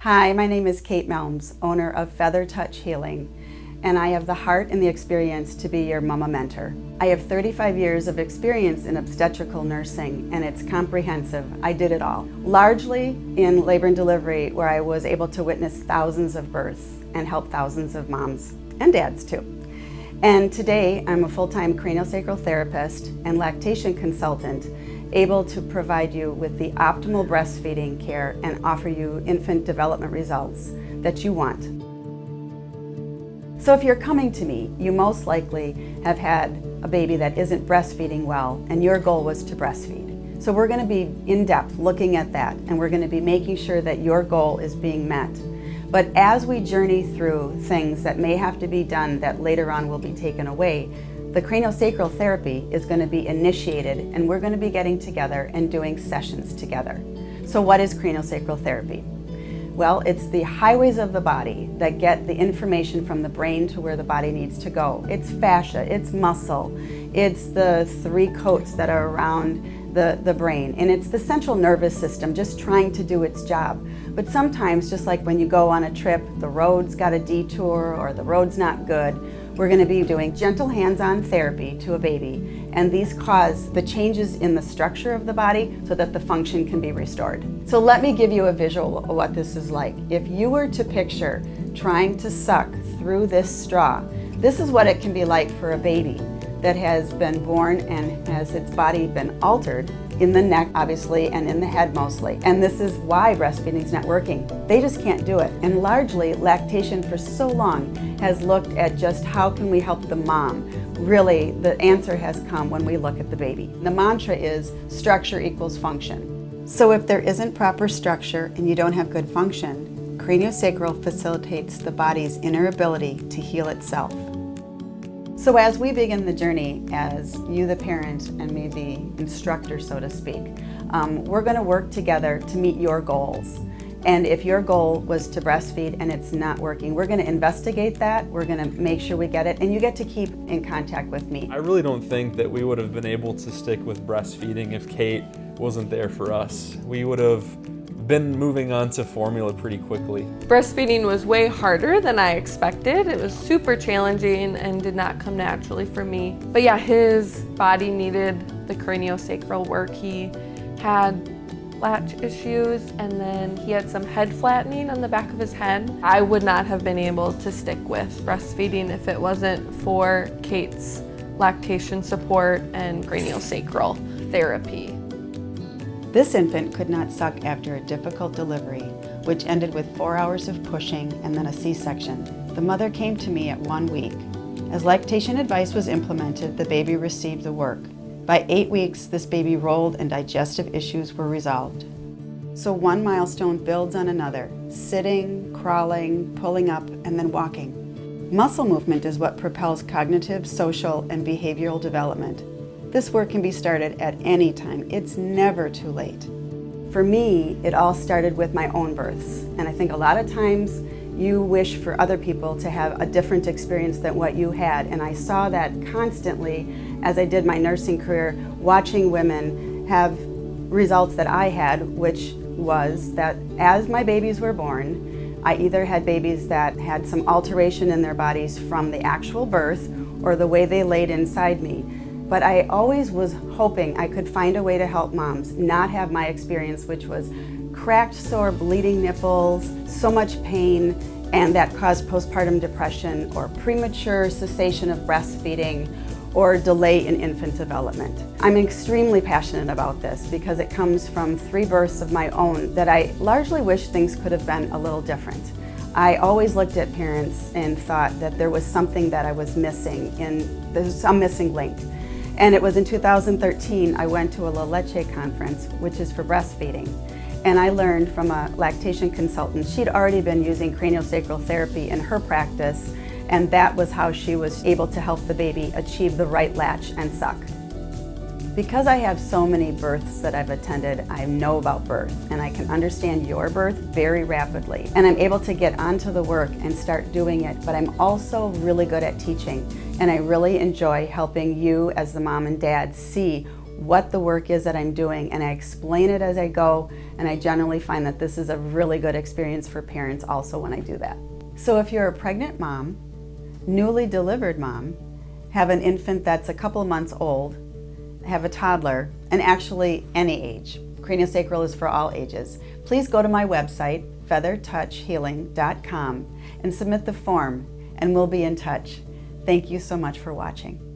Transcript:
Hi, my name is Kate Melms, owner of Feather Touch Healing, and I have the heart and the experience to be your mama mentor. I have 35 years of experience in obstetrical nursing, and it's comprehensive. I did it all. Largely in labor and delivery, where I was able to witness thousands of births and help thousands of moms and dads too. And today, I'm a full-time craniosacral therapist and lactation consultant, able to provide you with the optimal breastfeeding care and offer you infant development results that you want. So if you're coming to me, you most likely have had a baby that isn't breastfeeding well, and your goal was to breastfeed. So we're going to be in depth looking at that, and we're going to be making sure that your goal is being met. But as we journey through things that may have to be done that later on will be taken away, the CranioSacral Therapy is going to be initiated, and we're going to be getting together and doing sessions together. So what is CranioSacral Therapy? Well, it's the highways of the body that get the information from the brain to where the body needs to go. It's fascia, it's muscle, it's the three coats that are around the brain, and it's the central nervous system just trying to do its job. But sometimes, just like when you go on a trip, the road's got a detour or the road's not good, we're going to be doing gentle hands-on therapy to a baby, and these cause the changes in the structure of the body so that the function can be restored. So let me give you a visual of what this is like. If you were to picture trying to suck through this straw, this is what it can be like for a baby that has been born and has its body been altered in the neck, obviously, and in the head mostly. And this is why breastfeeding is not working. They just can't do it. And largely, lactation for so long has looked at just how can we help the mom. Really, the answer has come when we look at the baby. The mantra is structure equals function. So if there isn't proper structure and you don't have good function, craniosacral facilitates the body's inner ability to heal itself. So as we begin the journey as you, the parent, and me, the instructor, so to speak, we're going to work together to meet your goals. And if your goal was to breastfeed and it's not working, we're going to investigate that, we're going to make sure we get it, and you get to keep in contact with me. I really don't think that we would have been able to stick with breastfeeding if Kate wasn't there for us. We would have been moving on to formula pretty quickly. Breastfeeding was way harder than I expected. It was super challenging and did not come naturally for me. But yeah, his body needed the craniosacral work. He had latch issues, and then he had some head flattening on the back of his head. I would not have been able to stick with breastfeeding if it wasn't for Kate's lactation support and craniosacral therapy. This infant could not suck after a difficult delivery, which ended with 4 hours of pushing and then a C-section. The mother came to me at 1 week. As lactation advice was implemented, the baby received the work. By 8 weeks, this baby rolled and digestive issues were resolved. So one milestone builds on another, sitting, crawling, pulling up, and then walking. Muscle movement is what propels cognitive, social, and behavioral development. This work can be started at any time. It's never too late. For me, it all started with my own births. And I think a lot of times you wish for other people to have a different experience than what you had. And I saw that constantly as I did my nursing career, watching women have results that I had, which was that as my babies were born, I either had babies that had some alteration in their bodies from the actual birth or the way they laid inside me. But I always was hoping I could find a way to help moms not have my experience, which was cracked, sore, bleeding nipples, so much pain, and that caused postpartum depression or premature cessation of breastfeeding or delay in infant development. I'm extremely passionate about this because it comes from 3 births of my own that I largely wish things could have been a little different. I always looked at parents and thought that there was something that I was missing, there's some missing link. And it was in 2013, I went to a La Leche conference, which is for breastfeeding. And I learned from a lactation consultant, she'd already been using craniosacral therapy in her practice, and that was how she was able to help the baby achieve the right latch and suck. Because I have so many births that I've attended, I know about birth, and I can understand your birth very rapidly. And I'm able to get onto the work and start doing it, but I'm also really good at teaching. And I really enjoy helping you as the mom and dad see what the work is that I'm doing, and I explain it as I go, and I generally find that this is a really good experience for parents also when I do that. So if you're a pregnant mom, newly delivered mom, have an infant that's a couple of months old, have a toddler, and actually any age, CranioSacral is for all ages, please go to my website, feathertouchhealing.com, and submit the form, and we'll be in touch. Thank you so much for watching.